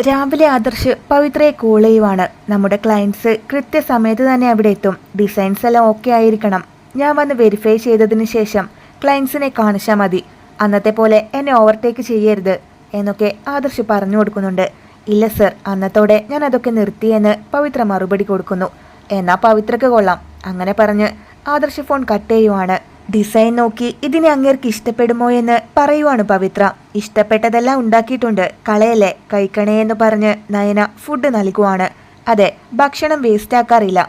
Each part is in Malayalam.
രാവിലെ ആദർശ് പവിത്രയെ കോൾ ചെയ്യുവാണ്. നമ്മുടെ ക്ലയൻസ് കൃത്യസമയത്ത് തന്നെ അവിടെ എത്തും. ഡിസൈൻസ് എല്ലാം ഓക്കെ ആയിരിക്കണം. ഞാൻ വന്ന് വെരിഫൈ ചെയ്തതിന് ശേഷം ക്ലയൻസിനെ കാണിച്ചാൽ മതി. അന്നത്തെ പോലെ എന്നെ ഓവർടേക്ക് ചെയ്യരുത് എന്നൊക്കെ ആദർശ് പറഞ്ഞു കൊടുക്കുന്നുണ്ട്. ഇല്ല സർ, അന്നത്തോടെ ഞാൻ അതൊക്കെ നിർത്തിയെന്ന് പവിത്ര മറുപടി കൊടുക്കുന്നു. എന്നാ പവിത്രക്ക് കൊള്ളാം. അങ്ങനെ പറഞ്ഞ് ആദർശ് ഫോൺ കട്ട് ചെയ്യുവാണ്. ഡിസൈൻ നോക്കി ഇതിനെ അങ്ങേർക്ക് ഇഷ്ടപ്പെടുമോ എന്ന് പറയുവാണ് പവിത്ര. ഇഷ്ടപ്പെട്ടതെല്ലാം ഉണ്ടാക്കിയിട്ടുണ്ട്, കളയല്ലേ, കഴിക്കണേ എന്ന് പറഞ്ഞ് നയന ഫുഡ് നൽകുവാണ്. അതെ, ഭക്ഷണം വേസ്റ്റ് ആക്കാറില്ല,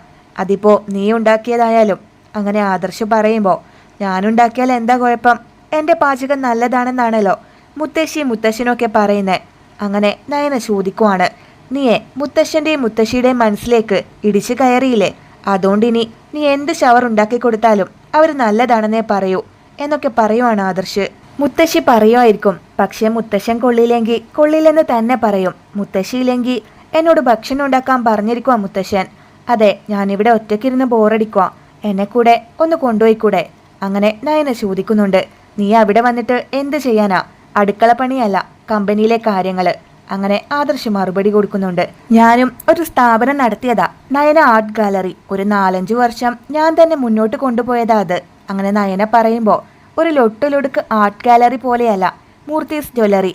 അതിപ്പോ നീ ഉണ്ടാക്കിയതായാലും. അങ്ങനെ ആദർശ് പറയുമ്പോൾ ഞാനുണ്ടാക്കിയാൽ എന്താ കുഴപ്പം, എൻ്റെ പാചകം നല്ലതാണെന്നാണല്ലോ മുത്തശ്ശനൊക്കെ പറയുന്നേ. അങ്ങനെ നയന ചോദിക്കുവാണ്, നീയെ മുത്തശ്ശൻ്റെയും മുത്തശ്ശിയുടെയും മനസ്സിലേക്ക് ഇടിച്ചു കയറിയില്ലേ, അതുകൊണ്ടിനി നീ എന്ത് ഷവർ ഉണ്ടാക്കി കൊടുത്താലും അവർ നല്ലതാണെന്നേ പറയൂ എന്നൊക്കെ പറയുവാണ് ആദർശ്. മുത്തശ്ശി പറയുമായിരിക്കും, പക്ഷെ മുത്തശ്ശൻ കൊള്ളില്ലെന്ന് തന്നെ പറയും. മുത്തശ്ശിയില്ലെങ്കിൽ എന്നോട് ഭക്ഷണം ഉണ്ടാക്കാൻ പറഞ്ഞിരിക്കുക മുത്തശ്ശൻ. അതെ, ഞാനിവിടെ ഒറ്റയ്ക്കിരുന്ന് ബോറടിക്കുക, എന്നെ കൂടെ ഒന്ന് കൊണ്ടുപോയിക്കൂടെ. അങ്ങനെ നയന ചോദിക്കുന്നുണ്ട്, നീ അവിടെ വന്നിട്ട് എന്ത് ചെയ്യാനാ, അടുക്കള പണിയല്ല കമ്പനിയിലെ കാര്യങ്ങള്. അങ്ങനെ ആദർശ് മറുപടി കൊടുക്കുന്നുണ്ട്. ഞാനും ഒരു സ്ഥാപനം നടത്തിയതാ, നയന ആർട്ട് ഗാലറി. ഒരു 4-5 വർഷം ഞാൻ തന്നെ മുന്നോട്ട് കൊണ്ടുപോയതാ അത്. അങ്ങനെ നയന പറയുമ്പോൾ ഒരു ലൊട്ടുലൊടുക്ക് ആർട്ട് ഗാലറി പോലെയല്ല മൂർത്തീസ് ജ്വല്ലറി.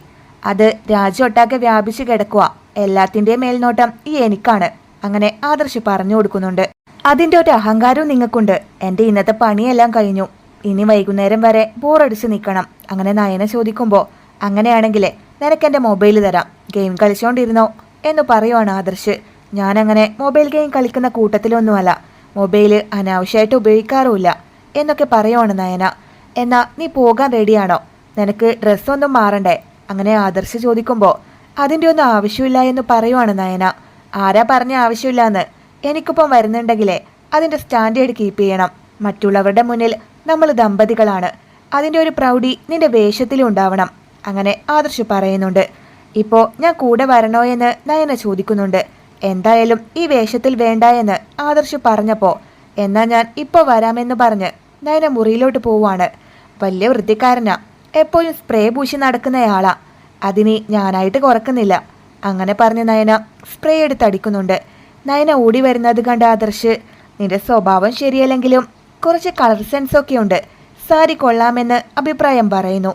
അത് രാജ്യമൊട്ടാകെ വ്യാപിച്ചു കിടക്കുക. എല്ലാത്തിൻ്റെയും മേൽനോട്ടം ഈ എനിക്കാണ്. അങ്ങനെ ആദർശ് പറഞ്ഞു കൊടുക്കുന്നുണ്ട്. അതിൻ്റെ ഒരു അഹങ്കാരവും നിങ്ങൾക്കുണ്ട്. എൻ്റെ ഇന്നത്തെ പണിയെല്ലാം കഴിഞ്ഞു, ഇനി വൈകുന്നേരം വരെ ബോറടിച്ച് നിൽക്കണം. അങ്ങനെ നയന ചോദിക്കുമ്പോൾ അങ്ങനെയാണെങ്കിലേ നിനക്കെൻ്റെ മൊബൈൽ തരാം, ഗെയിം കളിച്ചോണ്ടിരുന്നോ എന്ന് പറയുവാണ് ആദർശ്. ഞാനങ്ങനെ മൊബൈൽ ഗെയിം കളിക്കുന്ന കൂട്ടത്തിലൊന്നുമല്ല, മൊബൈൽ അനാവശ്യമായിട്ട് ഉപയോഗിക്കാറുമില്ല എന്നൊക്കെ പറയുവാണ് നയന. എന്നാ നീ പോകാൻ റെഡിയാണോ, നിനക്ക് ഡ്രസ്സൊന്നും മാറണ്ടേ? അങ്ങനെ ആദർശ് ചോദിക്കുമ്പോൾ അതിൻ്റെ ഒന്നും ആവശ്യമില്ല എന്ന് പറയുവാണ് നയന. ആരാ പറഞ്ഞ ആവശ്യമില്ലാന്ന്? എനിക്കിപ്പം വരുന്നുണ്ടെങ്കിലേ അതിൻ്റെ സ്റ്റാൻഡേർഡ് കീപ്പ് ചെയ്യണം. മറ്റുള്ളവരുടെ മുന്നിൽ നമ്മൾ ദമ്പതികളാണ്, അതിൻ്റെ ഒരു പ്രൗഢി നിന്റെ വേഷത്തിലും ഉണ്ടാവണം. അങ്ങനെ ആദർശ് പറയുന്നുണ്ട്. ഇപ്പോൾ ഞാൻ കൂടെ വരണോ എന്ന് നയന ചോദിക്കുന്നുണ്ട്. എന്തായാലും ഈ വേഷത്തിൽ വേണ്ട എന്ന് ആദർശ് പറഞ്ഞപ്പോൾ എന്നാ ഞാൻ ഇപ്പോൾ വരാമെന്ന് പറഞ്ഞ് നയന മുറിയിലോട്ട് പോവാണ്. വലിയ വൃത്തിക്കാരനാ, എപ്പോഴും സ്പ്രേ പൂശി നടക്കുന്നയാളാ, അതിനി ഞാനായിട്ട് കുറക്കുന്നില്ല. അങ്ങനെ പറഞ്ഞ് നയന സ്പ്രേ എടുത്തടിക്കുന്നുണ്ട്. നയന ഓടി വരുന്നത് കണ്ട ആദർശ്, നിന്റെ സ്വഭാവം ശരിയല്ലെങ്കിലും കുറച്ച് കളർ സെൻസൊക്കെ ഉണ്ട്, സാരി കൊള്ളാമെന്ന് അഭിപ്രായം പറയുന്നു.